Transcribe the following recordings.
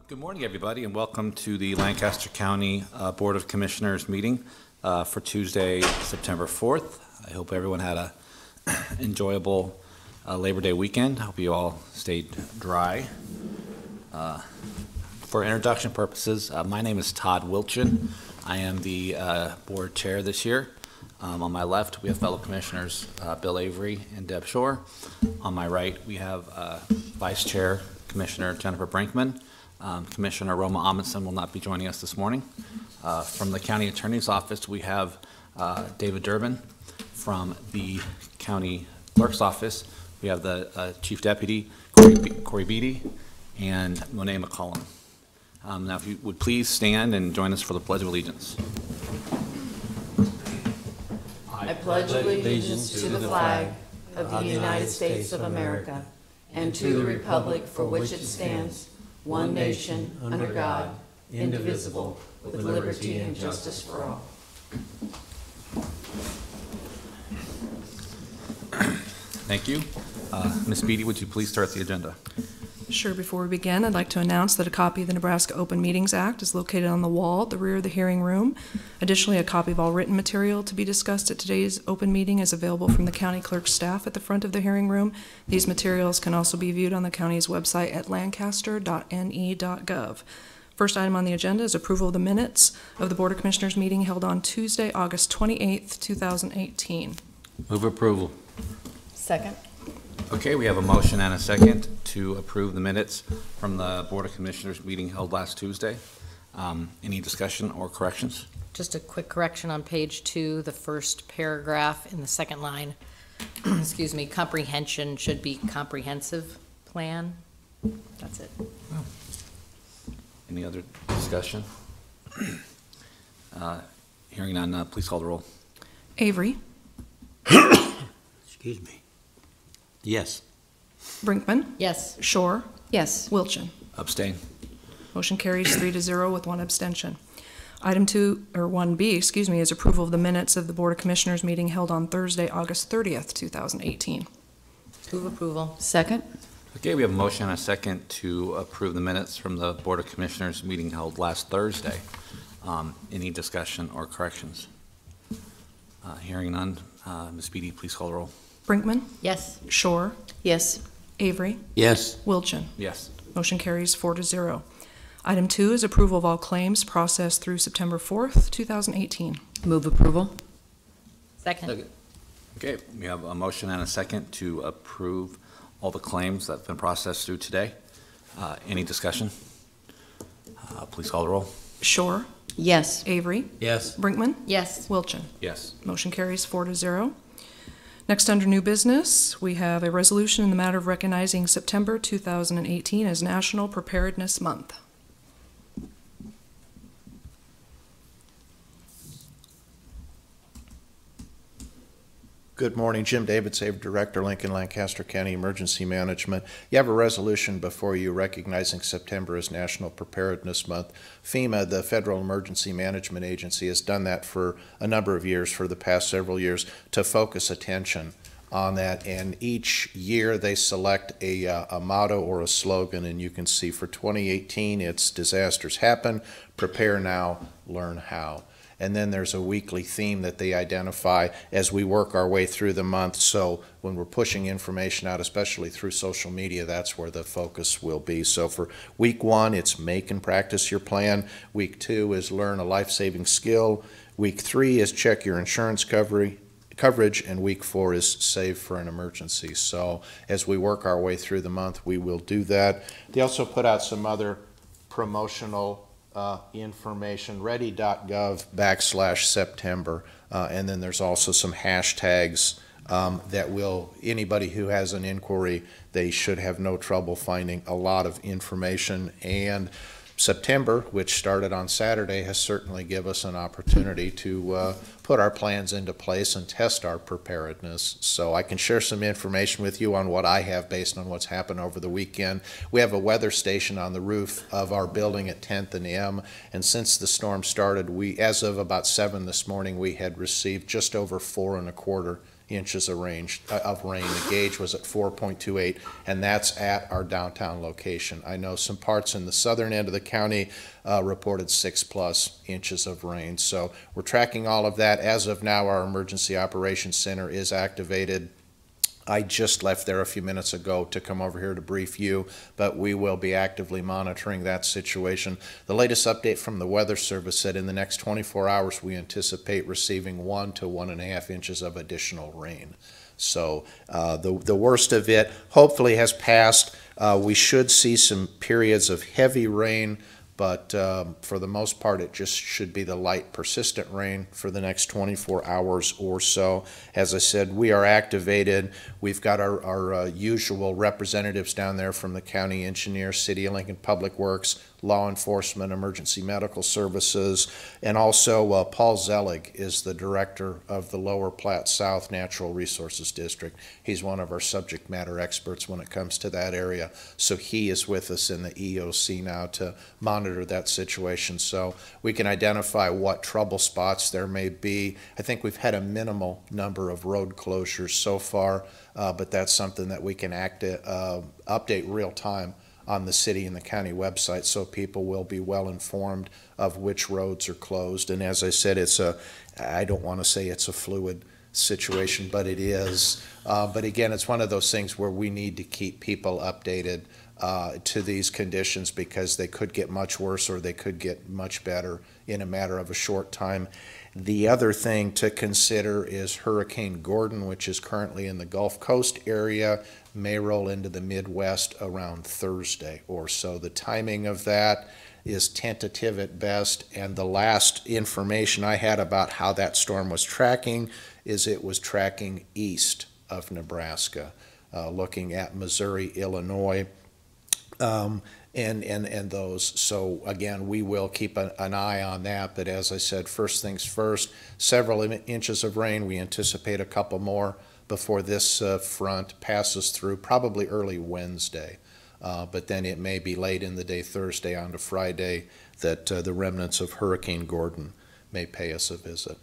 Good morning, everybody, and welcome to the Lancaster County Board of Commissioners meeting for Tuesday, September 4th. I hope everyone had a enjoyable Labor Day weekend. I hope you all stayed dry. For introduction purposes, my name is Todd Wilchin. I am the board chair this year. On my left, we have fellow commissioners Bill Avery and Deb Shore. On my right, we have Vice Chair Commissioner Jennifer Brinkman. Commissioner Roma Amundsen will not be joining us this morning. From the County Attorney's Office, we have David Durbin. From the County Clerk's Office, we have the Chief Deputy, Corey Beatty, and Monet McCollum. Now, if you would please stand and join us for the Pledge of Allegiance. I pledge allegiance to the flag of the United States of America and to the republic for which it stands, one nation, under God, indivisible, with liberty and justice for all. Thank you. Ms. Beatty, would you please start the agenda? Sure. Before we begin, I'd like to announce that a copy of the Nebraska Open Meetings Act is located on the wall at the rear of the hearing room. Additionally, a copy of all written material to be discussed at today's open meeting is available from the county clerk's staff at the front of the hearing room. These materials can also be viewed on the county's website at lancaster.ne.gov. First item on the agenda is approval of the minutes of the Board of Commissioners meeting held on Tuesday, August 28th, 2018. Move approval. Second. Okay, we have a motion and a second to approve the minutes from the Board of Commissioners meeting held last Tuesday. Any discussion or corrections? Just a quick correction on page 2, the first paragraph in the second line. Excuse me, comprehension should be comprehensive plan. That's it. Oh. Any other discussion? Hearing none, please call the roll. Avery. Excuse me. Yes. Brinkman. Yes. Shore. Yes. Wilchin. Abstain. Motion carries 3-0 with one abstention. Item 1B, is approval of the minutes of the Board of Commissioners meeting held on Thursday, August 30th, 2018. Move approval. Second. Okay, we have a motion and a second to approve the minutes from the Board of Commissioners meeting held last Thursday. Any discussion or corrections? Hearing none, Ms. Beatty, please call the roll. Brinkman. Yes. Shore. Yes. Avery. Yes. Wilchin. Yes. Motion carries 4-0. Item 2 is approval of all claims processed through September 4th, 2018. Move approval. Second. Okay, we have a motion and a second to approve all the claims that have been processed through today. Any discussion? Please call the roll. Shore. Yes. Avery. Yes. Brinkman. Yes. Wilchin. Yes. Motion carries 4-0. Next, under new business, we have a resolution in the matter of recognizing September 2018 as National Preparedness Month. Good morning, Jim David, Save Director, Lincoln, Lancaster County Emergency Management. You have a resolution before you recognizing September as National Preparedness Month. FEMA, the Federal Emergency Management Agency, has done that for a number of years, for the past several years, to focus attention on that. And each year they select a motto or a slogan, and you can see for 2018 it's disasters happen, prepare now, learn how. And then there's a weekly theme that they identify as we work our way through the month. So when we're pushing information out, especially through social media, that's where the focus will be. So for week 1, it's make and practice your plan. Week 2 is learn a life-saving skill. Week 3 is check your insurance coverage, and week 4 is save for an emergency. So as we work our way through the month, we will do that. They also put out some other promotional information, ready.gov/September, and then there's also some hashtags that anybody who has an inquiry, they should have no trouble finding a lot of information. And September, which started on Saturday, has certainly given us an opportunity to put our plans into place and test our preparedness. So I can share some information with you on what I have based on what's happened over the weekend. We have a weather station on the roof of our building at 10th and M, and since the storm started, as of about 7 this morning, we had received just over 4 1/4 inches of rain. The gauge was at 4.28, and that's at our downtown location. I know some parts in the southern end of the county reported 6+ inches of rain. So we're tracking all of that. As of now, our Emergency Operations Center is activated. I just left there a few minutes ago to come over here to brief you, but we will be actively monitoring that situation. The latest update from the Weather Service said in the next 24 hours we anticipate receiving 1 to 1.5 inches of additional rain. So the worst of it hopefully has passed. We should see some periods of heavy rain, but for the most part it just should be the light persistent rain for the next 24 hours or so. As I said, we are activated. We've got our usual representatives down there from the county engineer, City of Lincoln Public Works, law enforcement, emergency medical services, and also Paul Zelig is the director of the Lower Platte South Natural Resources District. He's one of our subject matter experts when it comes to that area. So he is with us in the EOC now to monitor that situation so we can identify what trouble spots there may be. I think we've had a minimal number of road closures so far, but that's something that we can update real time on the city and the county website so people will be well informed of which roads are closed. And as I said, I don't want to say it's a fluid situation, but it is. But again, it's one of those things where we need to keep people updated to these conditions because they could get much worse or they could get much better in a matter of a short time. The other thing to consider is Hurricane Gordon, which is currently in the Gulf Coast area, may roll into the Midwest around Thursday or so. The timing of that is tentative at best, and the last information I had about how that storm was tracking is it was tracking east of Nebraska, looking at Missouri, Illinois, and those. So again, we will keep an eye on that, but as I said, first things first, several inches of rain. We anticipate a couple more before this front passes through, probably early Wednesday. But then it may be late in the day, Thursday on to Friday, that the remnants of Hurricane Gordon may pay us a visit.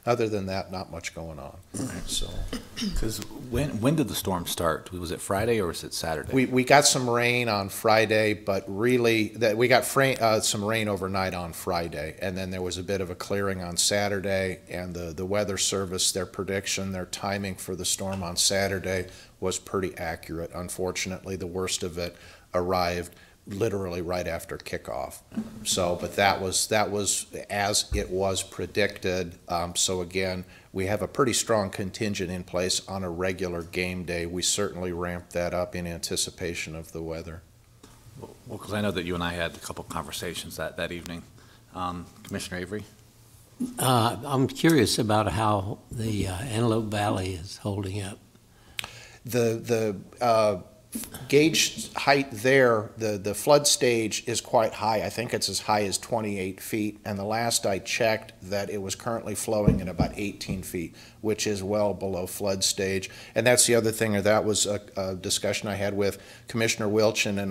Other than that, not much going on. So, Because when did the storm start? Was it Friday or was it Saturday? we got some rain on Friday, but really we got some rain overnight on Friday, and then there was a bit of a clearing on Saturday. And the Weather Service, their prediction, their timing for the storm on Saturday was pretty accurate. Unfortunately, the worst of it arrived literally right after kickoff. So, but that was as it was predicted. So again, we have a pretty strong contingent in place on a regular game day. We certainly ramped that up in anticipation of the weather. Well, because I know that you and I had a couple conversations that evening. Commissioner Avery? I'm curious about how the Antelope Valley is holding up. The gauge height there, the flood stage is quite high. I think it's as high as 28 feet, and the last I checked that it was currently flowing at about 18 feet, which is well below flood stage. And that's the other thing, or that was a discussion I had with Commissioner Wilchin, and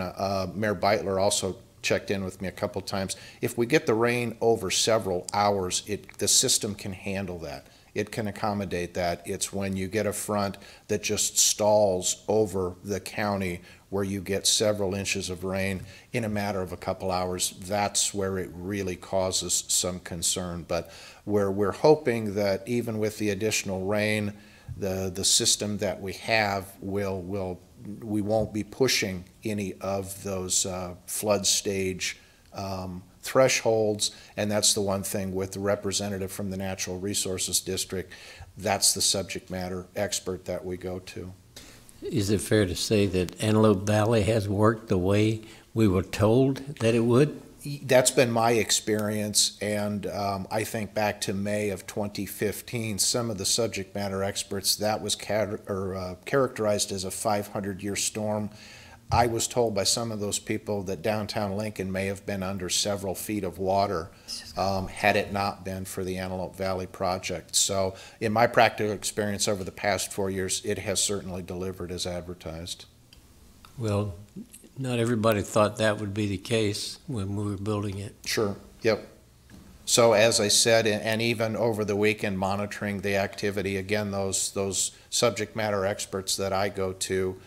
Mayor Beitler also checked in with me a couple times. If we get the rain over several hours, the system can handle that. It can accommodate that. It's when you get a front that just stalls over the county where you get several inches of rain in a matter of a couple hours, that's where it really causes some concern. But we're hoping that even with the additional rain, the system that we have we won't be pushing any of those flood stage thresholds, and that's the one thing with the representative from the Natural Resources District. That's the subject matter expert that we go to. Is it fair to say that Antelope Valley has worked the way we were told that it would? That's been my experience, and I think back to May of 2015, some of the subject matter experts, that was characterized as a 500-year storm. I was told by some of those people that downtown Lincoln may have been under several feet of water had it not been for the Antelope Valley project. So in my practical experience over the past 4 years, it has certainly delivered as advertised. Well, not everybody thought that would be the case when we were building it. Sure, yep. So as I said, and even over the weekend monitoring the activity, again, those subject matter experts that I go to,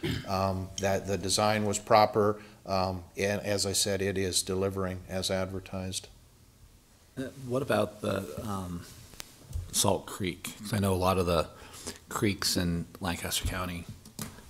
that the design was proper, and as I said, it is delivering as advertised. What about the Salt Creek? 'Cause I know a lot of the creeks in Lancaster County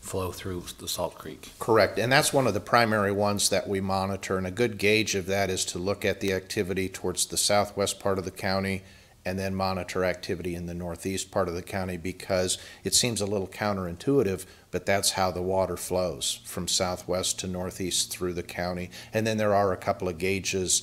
flow through the Salt Creek. Correct, and that's one of the primary ones that we monitor, and a good gauge of that is to look at the activity towards the southwest part of the county and then monitor activity in the northeast part of the county, because it seems a little counterintuitive, but that's how the water flows from southwest to northeast through the county. And then there are a couple of gauges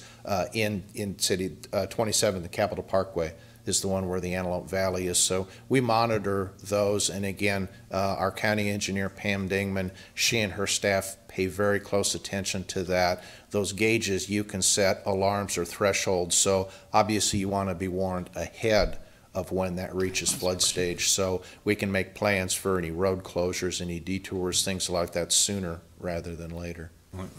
in city 27, the Capitol Parkway is the one where the Antelope Valley is. So we monitor those, and again, our county engineer, Pam Dingman, she and her staff pay very close attention to that. Those gauges, you can set alarms or thresholds, so obviously you want to be warned ahead of when that reaches flood stage, so we can make plans for any road closures, any detours, things like that sooner rather than later.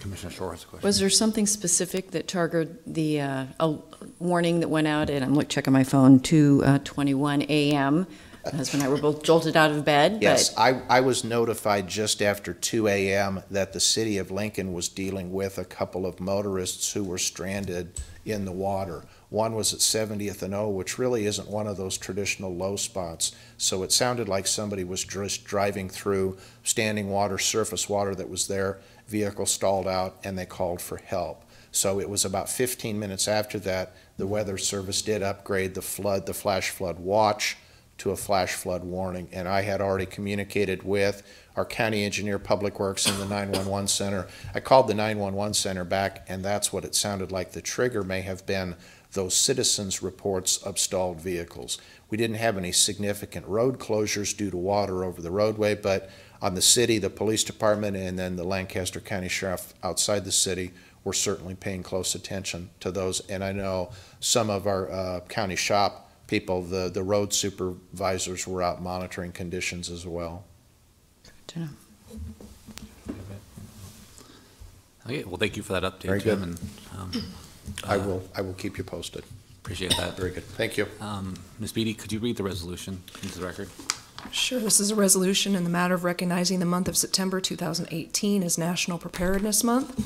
Commissioner Shore has a question. Was there something specific that triggered the a warning that went out, and I'm checking my phone, 2:21 a.m.? My husband and I were both jolted out of bed. Yes, I was notified just after 2 a.m. that the city of Lincoln was dealing with a couple of motorists who were stranded in the water. One was at 70th and O, which really isn't one of those traditional low spots. So it sounded like somebody was just driving through standing water, surface water that was there, vehicle stalled out, and they called for help. So it was about 15 minutes after that, the Weather Service did upgrade the flash flood watch to a flash flood warning. And I had already communicated with our county engineer, Public Works, and the 911 center. I called the 911 center back, and that's what it sounded like. The trigger may have been those citizens' reports of stalled vehicles. We didn't have any significant road closures due to water over the roadway, but on the city, the police department, and then the Lancaster County Sheriff outside the city were certainly paying close attention to those. And I know some of our county shop people, the road supervisors, were out monitoring conditions as well. Okay, well, thank you for that update, Very Jim. good. And, I will keep you posted. appreciate that. Very good. Thank you. Ms. Beatty, could you read the resolution into the record? Sure. This is a resolution in the matter of recognizing the month of September 2018 as National Preparedness Month.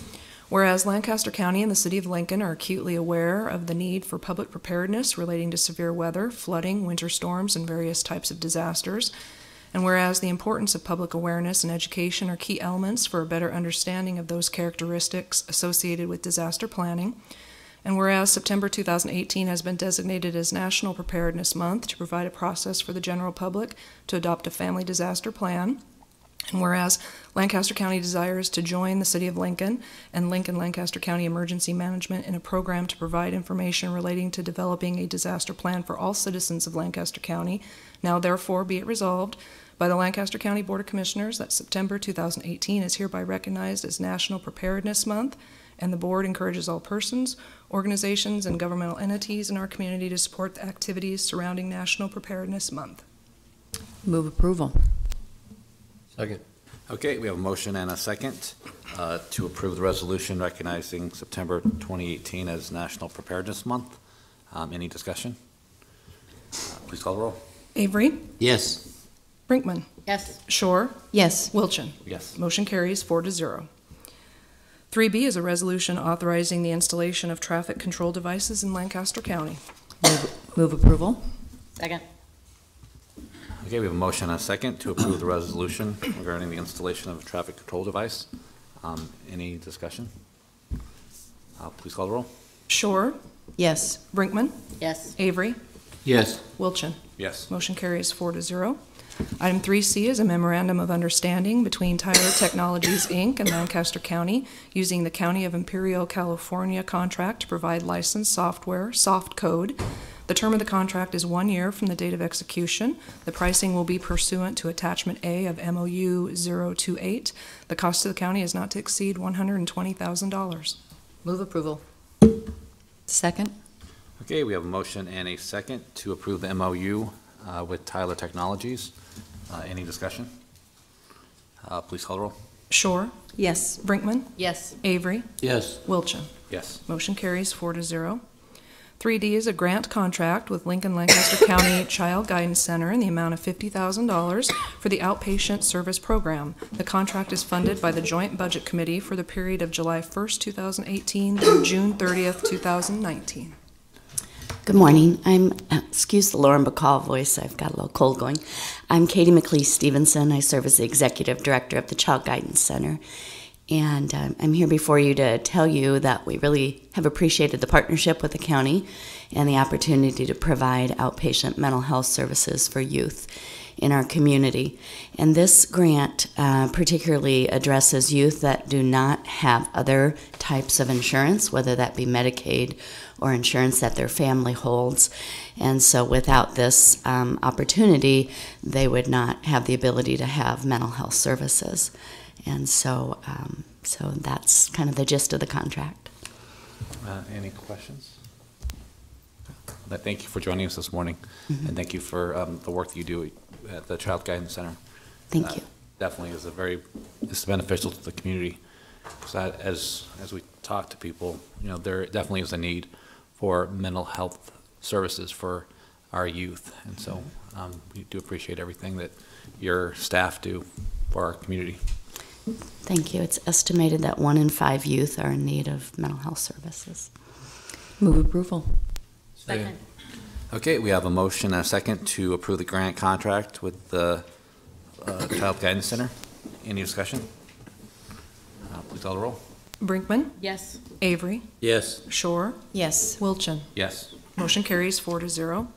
Whereas Lancaster County and the City of Lincoln are acutely aware of the need for public preparedness relating to severe weather, flooding, winter storms, and various types of disasters. And whereas the importance of public awareness and education are key elements for a better understanding of those characteristics associated with disaster planning. And whereas September 2018 has been designated as National Preparedness Month to provide a process for the general public to adopt a family disaster plan. And whereas Lancaster County desires to join the City of Lincoln and Lincoln-Lancaster County Emergency Management in a program to provide information relating to developing a disaster plan for all citizens of Lancaster County, now therefore be it resolved by the Lancaster County Board of Commissioners that September 2018 is hereby recognized as National Preparedness Month, and the Board encourages all persons, organizations, and governmental entities in our community to support the activities surrounding National Preparedness Month. Move approval. Second. Okay, we have a motion and a second to approve the resolution recognizing September 2018 as National Preparedness Month. Any discussion? Please call the roll. Avery? Yes. Brinkman? Yes. Shore? Yes. Wilchin? Yes. Motion carries 4-0. 3B is a resolution authorizing the installation of traffic control devices in Lancaster County. Move approval. Second. Okay, we have a motion and a second to approve the resolution regarding the installation of a traffic control device. Any discussion? Please call the roll. Shore? Yes. Brinkman? Yes. Avery? Yes. Wilchin? Yes. Motion carries 4-0. Item 3C is a memorandum of understanding between Tyler Technologies, Inc. and Lancaster County using the County of Imperial, California contract to provide licensed software, soft code. The term of the contract is 1 year from the date of execution. The pricing will be pursuant to Attachment A of MOU 028. The cost to the county is not to exceed $120,000. Move approval. Second. Okay, we have a motion and a second to approve the MOU with Tyler Technologies. Any discussion? Please call the roll. Shore? Yes. Brinkman? Yes. Avery? Yes. Wilchin? Yes. Motion carries 4-0. 3D is a grant contract with Lincoln Lancaster County Child Guidance Center in the amount of $50,000 for the outpatient service program. The contract is funded by the Joint Budget Committee for the period of July 1st, 2018 through June 30th, 2019. Good morning. Excuse the Lauren Bacall voice, I've got a little cold going. I'm Katie McLeese Stevenson. I serve as the Executive Director of the Child Guidance Center. And I'm here before you to tell you that we really have appreciated the partnership with the county and the opportunity to provide outpatient mental health services for youth in our community. And this grant particularly addresses youth that do not have other types of insurance, whether that be Medicaid or insurance that their family holds. And so without this opportunity, they would not have the ability to have mental health services. And so that's kind of the gist of the contract. Any questions? Thank you for joining us this morning, and thank you for the work that you do at the Child Guidance Center. Thank you. Definitely it's beneficial to the community. Because as we talk to people, there definitely is a need for mental health services for our youth, and so we do appreciate everything that your staff do for our community. Thank you. It's estimated that 1 in 5 youth are in need of mental health services. Move approval. Second. Okay, we have a motion and a second to approve the grant contract with the Child Guidance Center. Any discussion? Please call the roll. Brinkman, Yes. Avery, Yes. Shore, Yes. Wilchin. Yes. Motion carries 4-0.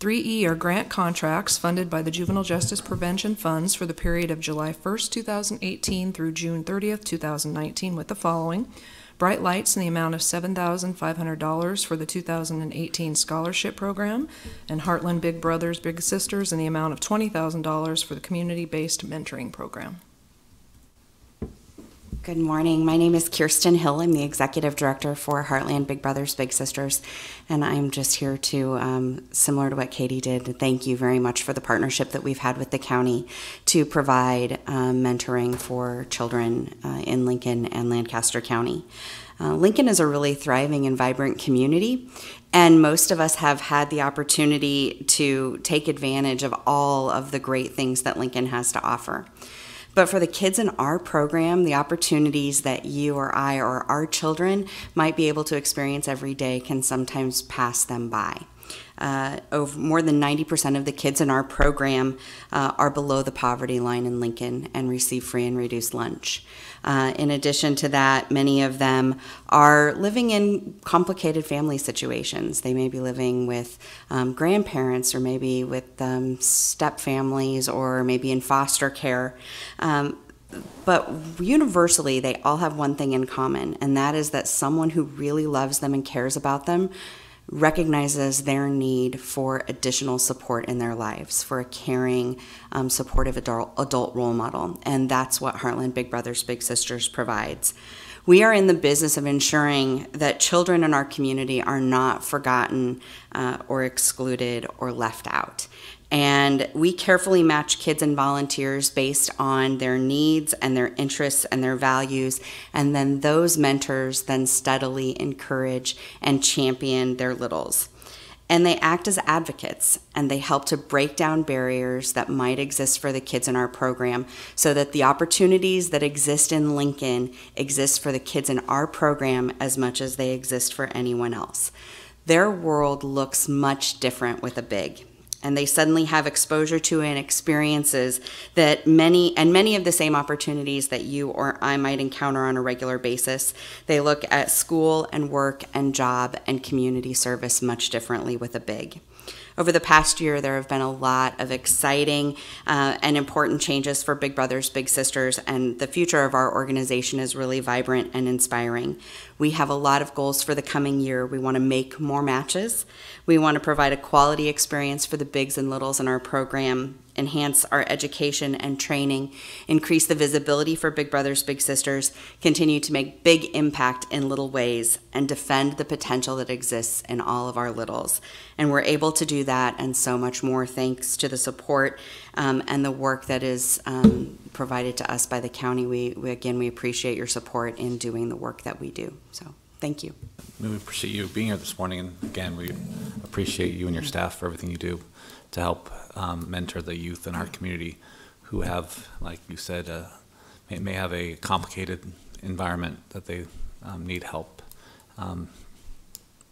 3E are grant contracts funded by the Juvenile Justice Prevention Funds for the period of July 1st, 2018 through June 30th, 2019 with the following. Bright Lights in the amount of $7,500 for the 2018 scholarship program, and Heartland Big Brothers Big Sisters in the amount of $20,000 for the community-based mentoring program. Good morning. My name is Kirsten Hill. I'm the Executive Director for Heartland Big Brothers Big Sisters, and I'm just here to, similar to what Katie did, thank you very much for the partnership that we've had with the county to provide mentoring for children in Lincoln and Lancaster County. Lincoln is a really thriving and vibrant community, and most of us have had the opportunity to take advantage of all of the great things that Lincoln has to offer. But for the kids in our program, the opportunities that you or I or our children might be able to experience every day can sometimes pass them by. More than 90% of the kids in our program are below the poverty line in Lincoln and receive free and reduced lunch. In addition to that, many of them are living in complicated family situations. They may be living with grandparents, or maybe with step families, or maybe in foster care. But universally, they all have one thing in common, and that is that someone who really loves them and cares about them recognizes their need for additional support in their lives, for a caring, supportive adult role model. And that's what Heartland Big Brothers Big Sisters provides. We are in the business of ensuring that children in our community are not forgotten or excluded or left out. And we carefully match kids and volunteers based on their needs and their interests and their values, and then those mentors then steadily encourage and champion their littles. And they act as advocates, and they help to break down barriers that might exist for the kids in our program, so that the opportunities that exist in Lincoln exist for the kids in our program as much as they exist for anyone else. Their world looks much different with a big, and they suddenly have exposure to and experiences that many of the same opportunities that you or I might encounter on a regular basis. They look at school and work and job and community service much differently with a big. Over the past year, there have been a lot of exciting and important changes for Big Brothers Big Sisters, and the future of our organization is really vibrant and inspiring. We have a lot of goals for the coming year. We want to make more matches. We want to provide a quality experience for the bigs and littles in our program, enhance our education and training, increase the visibility for Big Brothers Big Sisters, continue to make big impact in little ways, and defend the potential that exists in all of our littles. And we're able to do that and so much more thanks to the support and the work that is provided to us by the county. We appreciate your support in doing the work that we do. So Thank you. We appreciate you being here this morning, and again, we appreciate you and your staff for everything you do to help mentor the youth in our community who have, like you said, may have a complicated environment that they need help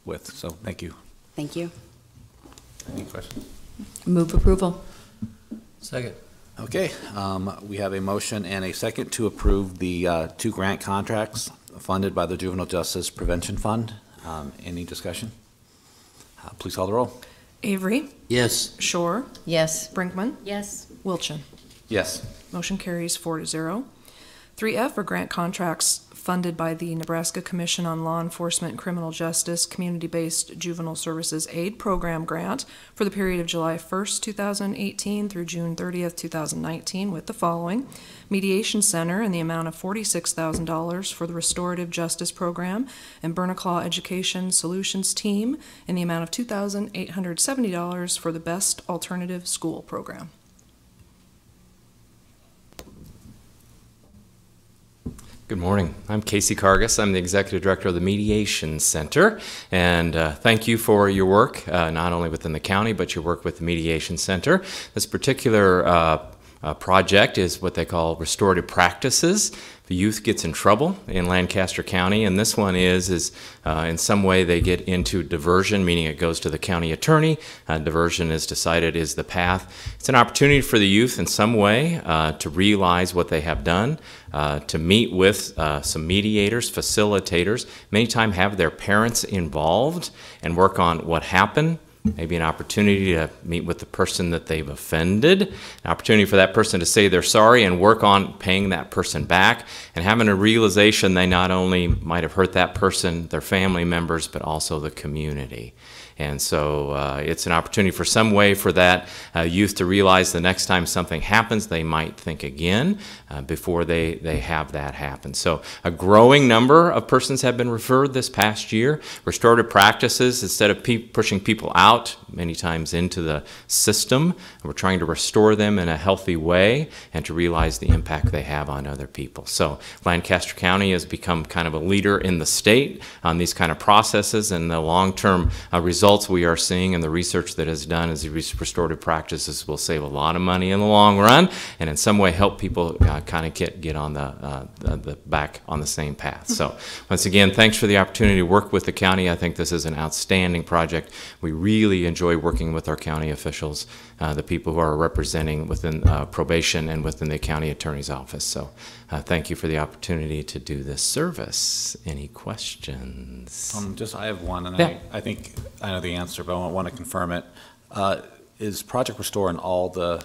with. So thank you. Thank you. Any questions? Move approval. Second. Okay, we have a motion and a second to approve the 2 grant contracts funded by the Juvenile Justice Prevention Fund. Any discussion? Please call the roll. Avery, Yes. Shore, Yes. Brinkman, Yes. Wilchin. Yes. Motion carries 4-0. 3F are grant contracts funded by the Nebraska Commission on Law Enforcement and Criminal Justice Community-Based Juvenile Services Aid Program grant for the period of July 1st, 2018 through June 30th, 2019 with the following. Mediation Center in the amount of $46,000 for the Restorative Justice Program, and Burnaclaw Education Solutions Team in the amount of $2,870 for the Best Alternative School Program. Good morning. I'm Casey Cargus. I'm the Executive Director of the Mediation Center, and thank you for your work, not only within the county, but your work with the Mediation Center. This particular project is what they call Restorative Practices. The youth gets in trouble in Lancaster County, and this one is in some way they get into diversion, meaning it goes to the county attorney. Diversion is decided is the path. It's an opportunity for the youth in some way to realize what they have done, to meet with some mediators, facilitators, many times have their parents involved and work on what happened. Maybe an opportunity to meet with the person that they've offended, an opportunity for that person to say they're sorry and work on paying that person back, and having a realization they not only might have hurt that person, their family members, but also the community. And so it's an opportunity for some way for that youth to realize the next time something happens, they might think again before they have that happen. So a growing number of persons have been referred this past year. Restorative practices, instead of pushing people out many times into the system, we're trying to restore them in a healthy way and to realize the impact they have on other people. So Lancaster County has become kind of a leader in the state on these kind of processes, and the long-term results we are seeing and the research that is done is these restorative practices will save a lot of money in the long run and in some way help people kind of get on the back on the same path. So once again, thanks for the opportunity to work with the county. I think this is an outstanding project. We really enjoy working with our county officials, the people who are representing within probation and within the county attorney's office. So thank you for the opportunity to do this service. Any questions? I have one, and Yeah. I think I know the answer, but I want to confirm it. Is Project Restore in all the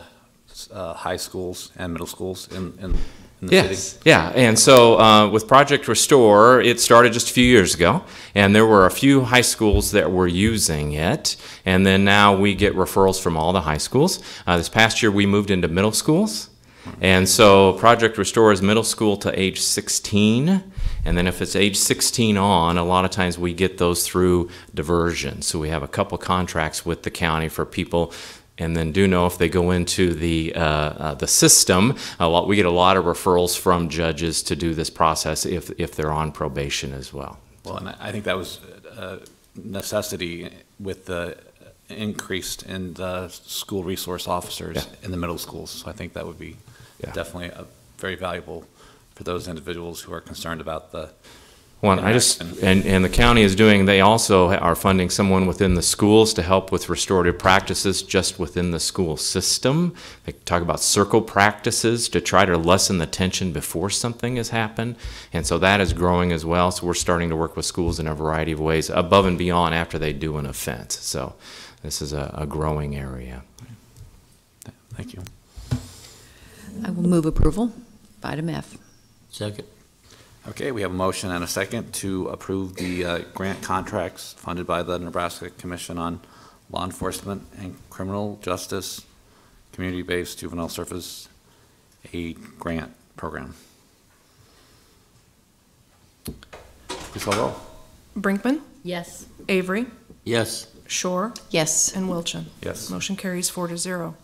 high schools and middle schools in the Yes, city? yeah, and so with Project Restore, it started just a few years ago, and there were a few high schools that were using it, and then now we get referrals from all the high schools. This past year, we moved into middle schools, and so Project Restore is middle school to age 16, and then if it's age 16 on, a lot of times we get those through diversion. So we have a couple contracts with the county for people. And then do know if they go into the system, we get a lot of referrals from judges to do this process if they're on probation as well. Well, and I think that was a necessity with the increased in the school resource officers in the middle schools. So I think that would be definitely very valuable for those individuals who are concerned about the Well, and the county is doing, they also are funding someone within the schools to help with restorative practices just within the school system. They talk about circle practices to try to lessen the tension before something has happened. And so that is growing as well. So we're starting to work with schools in a variety of ways above and beyond after they do an offense. So this is a growing area. Thank you. I will move approval of item F. Second. Okay, we have a motion and a second to approve the grant contracts funded by the Nebraska Commission on Law Enforcement and Criminal Justice Community-Based Juvenile Service Aid Grant Program. Please call roll. Brinkman, Yes. Avery, Yes. Shore, Yes. and Wilchin. Yes. Motion carries 4-0.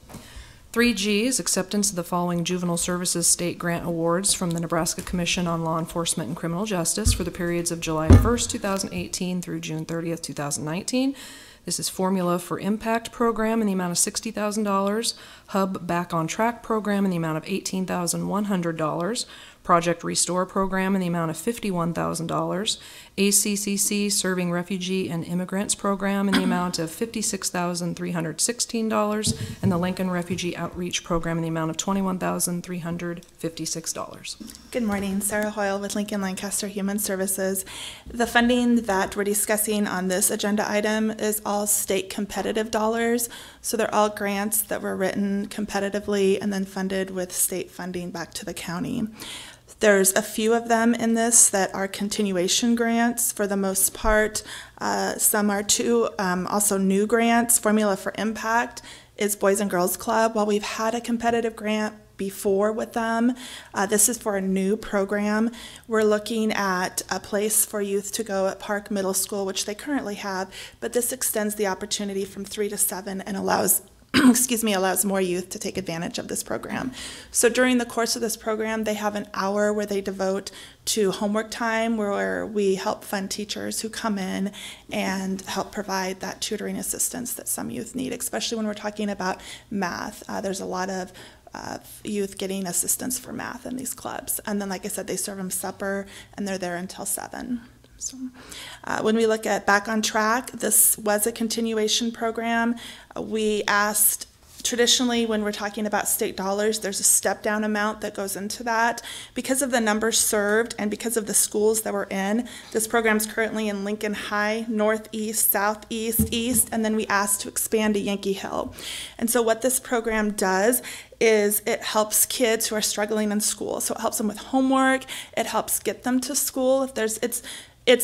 3G is acceptance of the following Juvenile Services State Grant Awards from the Nebraska Commission on Law Enforcement and Criminal Justice for the periods of July 1st, 2018 through June 30th, 2019. This is Formula for Impact program in the amount of $60,000, Hub Back on Track program in the amount of $18,100, Project Restore program in the amount of $51,000, ACCC Serving Refugee and Immigrants program in the amount of $56,316, and the Lincoln Refugee Outreach program in the amount of $21,356. Good morning, Sarah Hoyle with Lincoln Lancaster Human Services. The funding that we're discussing on this agenda item is all state competitive dollars, so they're all grants that were written competitively and then funded with state funding back to the county. There's a few of them in this that are continuation grants for the most part. Some are also new grants. Formula for Impact is Boys and Girls Club. While we've had a competitive grant before with them, this is for a new program. We're looking at a place for youth to go at Park Middle School, which they currently have, but this extends the opportunity from 3 to 7 and allows allows more youth to take advantage of this program. So during the course of this program, they have an hour where they devote to homework time, where we help fund teachers who come in and help provide that tutoring assistance that some youth need, especially when we're talking about math. There's a lot of youth getting assistance for math in these clubs. And then, like I said, they serve them supper, and they're there until 7. So, when we look at Back on Track, this was a continuation program. We asked, traditionally when we're talking about state dollars, there's a step down amount that goes into that. Because of the numbers served and because of the schools that we're in, this program's currently in Lincoln High, Northeast, Southeast, East, and then we asked to expand to Yankee Hill. And so what this program does is it helps kids who are struggling in school. So it helps them with homework, it helps get them to school. If there's, it's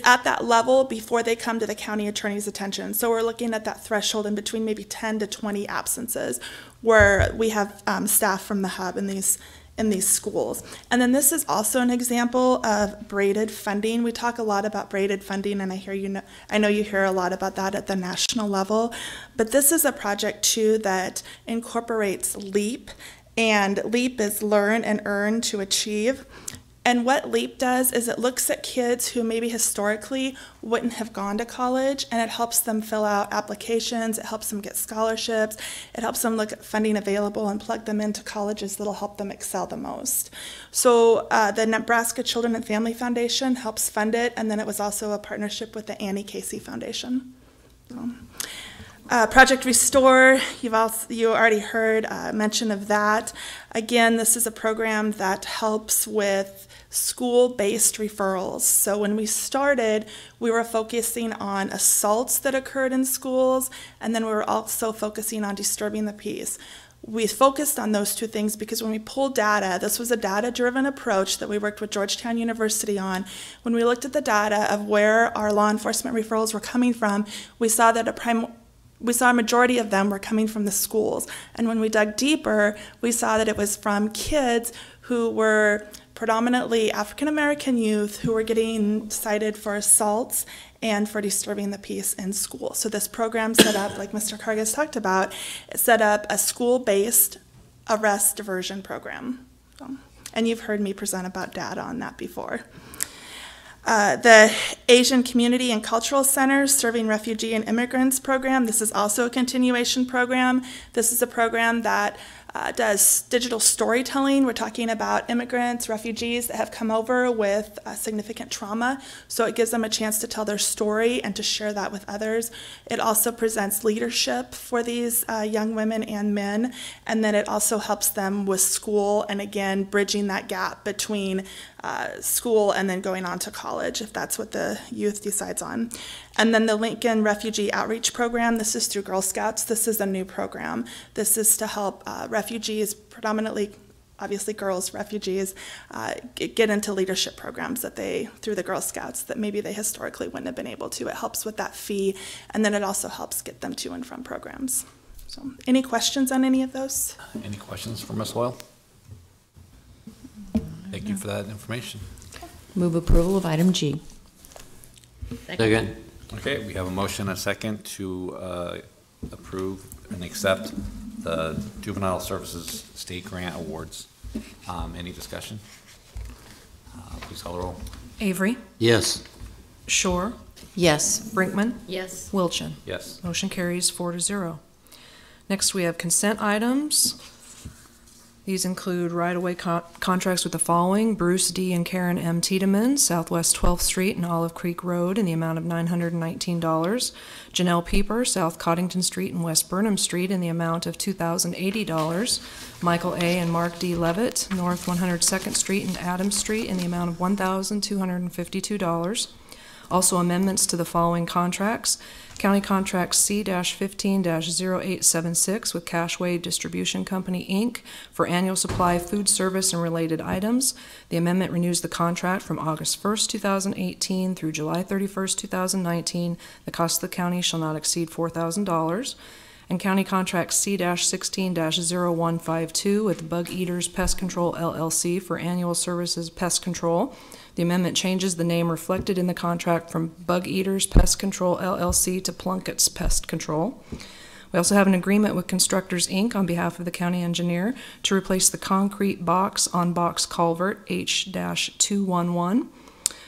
at that level before they come to the county attorney's attention. So we're looking at that threshold in between maybe 10 to 20 absences where we have staff from the hub in these schools. And then this is also an example of braided funding. We talk a lot about braided funding, and I know you hear a lot about that at the national level, but this is a project too that incorporates LEAP, and LEAP is Learn and Earn to Achieve. And what LEAP does is it looks at kids who maybe historically wouldn't have gone to college, and it helps them fill out applications, it helps them get scholarships, it helps them look at funding available and plug them into colleges that'll help them excel the most. So the Nebraska Children and Family Foundation helps fund it, and then it was also a partnership with the Annie Casey Foundation. So, Project Restore, you already heard mention of that. Again, this is a program that helps with school-based referrals. So when we started, we were focusing on assaults that occurred in schools, and then we were also focusing on disturbing the peace. We focused on those two things because when we pulled data, this was a data-driven approach that we worked with Georgetown University on. When we looked at the data of where our law enforcement referrals were coming from, we saw that a majority of them were coming from the schools. And when we dug deeper, we saw that it was from kids who were predominantly African-American youth who were getting cited for assaults and for disturbing the peace in school. So this program set up, like Mr. Kargas talked about, it set up a school-based arrest diversion program. And you've heard me present about data on that before. The Asian Community and Cultural Centers Serving Refugee and Immigrants program, this is also a continuation program. This is a program that does digital storytelling. We're talking about immigrants, refugees that have come over with significant trauma, so it gives them a chance to tell their story and to share that with others. It also presents leadership for these young women and men, and then it also helps them with school, and again, bridging that gap between school and then going on to college if that's what the youth decides on. And then the Lincoln Refugee Outreach Program, this is through Girl Scouts. This is a new program. This is to help refugees, predominantly, obviously girls, refugees, get into leadership programs that through the Girl Scouts, that maybe they historically wouldn't have been able to. It helps with that fee, and then it also helps get them to and from programs. So, any questions on any of those? Any questions for Ms. Hoyle? Thank you for that information. Move approval of item G. Second. Okay, we have a motion and a second to approve and accept the Juvenile Services State Grant Awards. Any discussion? Please call the roll. Avery, Yes. Shore, Yes. Brinkman, Yes. Wilchin. Yes. Motion carries 4-0. Next, we have consent items. These include right-of-way contracts with the following: Bruce D. and Karen M. Tiedemann, Southwest 12th Street and Olive Creek Road, in the amount of $919. Janelle Pieper, South Coddington Street and West Burnham Street, in the amount of $2,080. Michael A. and Mark D. Levitt, North 102nd Street and Adams Street, in the amount of $1,252. Also amendments to the following contracts: County Contract C-15-0876 with Cashway Distribution Company, Inc. for annual supply, food service, and related items. The amendment renews the contract from August 1st, 2018 through July 31st, 2019. The cost of the county shall not exceed $4,000. And County Contract C-16-0152 with Bug Eaters Pest Control, LLC for annual services pest control. The amendment changes the name reflected in the contract from Bug Eaters Pest Control, LLC to Plunkett's Pest Control. We also have an agreement with Constructors, Inc. on behalf of the county engineer to replace the concrete box-on-box culvert H-211.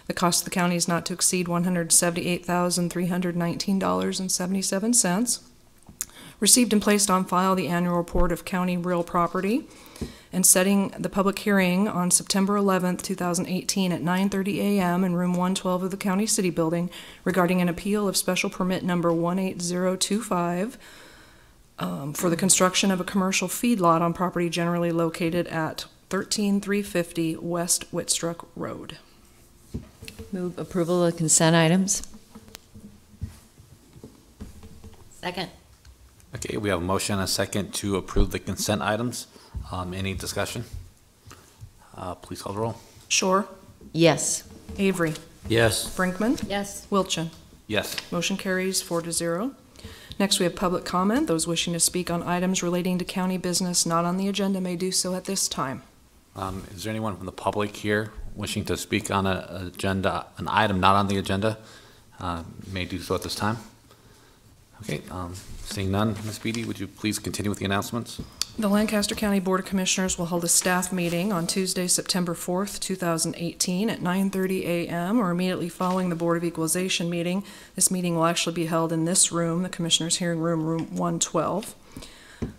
The cost of the county is not to exceed $178,319.77. Received and placed on file the annual report of county real property, and setting the public hearing on September 11th, 2018 at 9:30 a.m. in room 112 of the County City Building regarding an appeal of special permit number 18025 for the construction of a commercial feedlot on property generally located at 13350 West Whitstruck Road. Move approval of consent items. Second. Okay, we have a motion and a second to approve the consent items. Any discussion? Please call the roll. Shore, Yes. Avery, Yes. Brinkman, Yes. Wilchin. Yes. Motion carries 4-0. Next, we have public comment. Those wishing to speak on items relating to county business not on the agenda may do so at this time. Is there anyone from the public here wishing to speak on an item not on the agenda? May do so at this time. Okay, seeing none, Ms. Beatty, would you please continue with the announcements? The Lancaster County Board of Commissioners will hold a staff meeting on Tuesday, September 4th, 2018 at 9:30 a.m. or immediately following the Board of Equalization meeting. This meeting will actually be held in this room, the Commissioners' Hearing Room, room 112.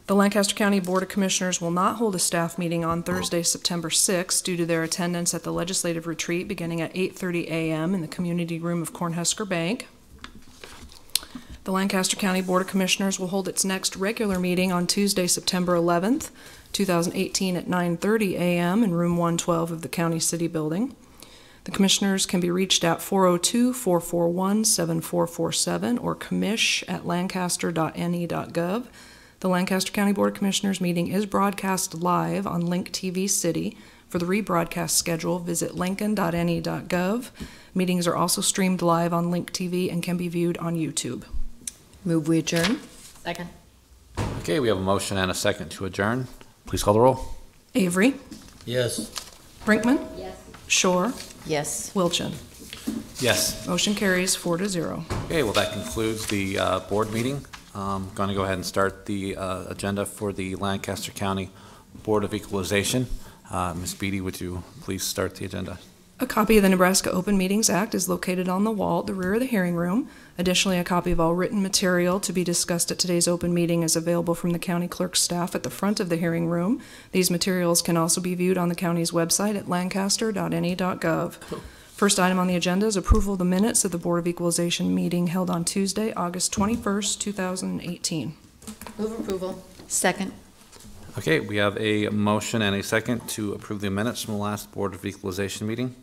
The Lancaster County Board of Commissioners will not hold a staff meeting on Thursday, September 6th due to their attendance at the legislative retreat beginning at 8:30 a.m. in the community room of Cornhusker Bank. The Lancaster County Board of Commissioners will hold its next regular meeting on Tuesday, September 11th, 2018 at 9:30 a.m. in room 112 of the County City Building. The Commissioners can be reached at 402-441-7447 or commish@lancaster.ne.gov. The Lancaster County Board of Commissioners meeting is broadcast live on Link TV City. For the rebroadcast schedule, visit lincoln.ne.gov. Meetings are also streamed live on Link TV and can be viewed on YouTube. Move we adjourn. Second. Okay, we have a motion and a second to adjourn. Please call the roll. Avery, Yes. Brinkman, Yes. Shore, Yes. Wilchin. Yes. Motion carries 4-0. Okay, well, that concludes the board meeting. I'm going to go ahead and start the agenda for the Lancaster County Board of Equalization. Ms. Beatty, would you please start the agenda? A copy of the Nebraska Open Meetings Act is located on the wall at the rear of the hearing room. Additionally, a copy of all written material to be discussed at today's open meeting is available from the county clerk's staff at the front of the hearing room. These materials can also be viewed on the county's website at lancaster.ne.gov. First item on the agenda is approval of the minutes of the Board of Equalization meeting held on Tuesday, August 21st, 2018. Move approval. Second. Okay, we have a motion and a second to approve the minutes from the last Board of Equalization meeting.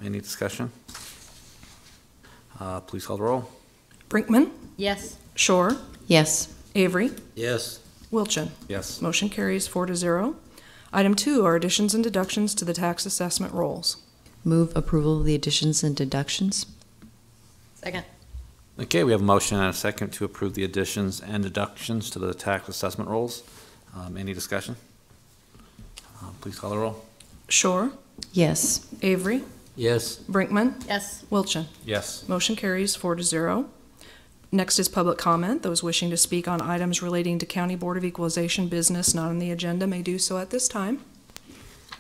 Any discussion? Please call the roll. Brinkman, Yes. Shore, Yes. Avery, Yes. Wilchin. Yes. Motion carries 4-0. Item 2 are additions and deductions to the tax assessment rolls. Move approval of the additions and deductions. Second. Okay, we have a motion and a second to approve the additions and deductions to the tax assessment rolls. Any discussion? Please call the roll. Shore, Yes. Avery, Yes. Brinkman, Yes. Wilchin. Yes. Motion carries 4-0. Next is public comment. Those wishing to speak on items relating to County Board of Equalization business not on the agenda may do so at this time.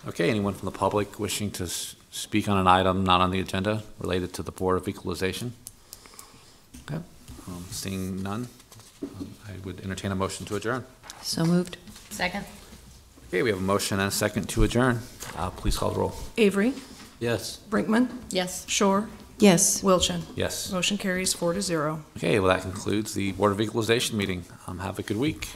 Okay, anyone from the public wishing to speak on an item not on the agenda related to the Board of Equalization? Okay, seeing none, I would entertain a motion to adjourn. So moved. Second? Okay, we have a motion and a second to adjourn. Please call the roll. Avery, Yes. Brinkman, Yes. Shore, Yes. Wilchin. Yes. Motion carries 4-0. Okay, well, that concludes the Board of Equalization meeting. Have a good week.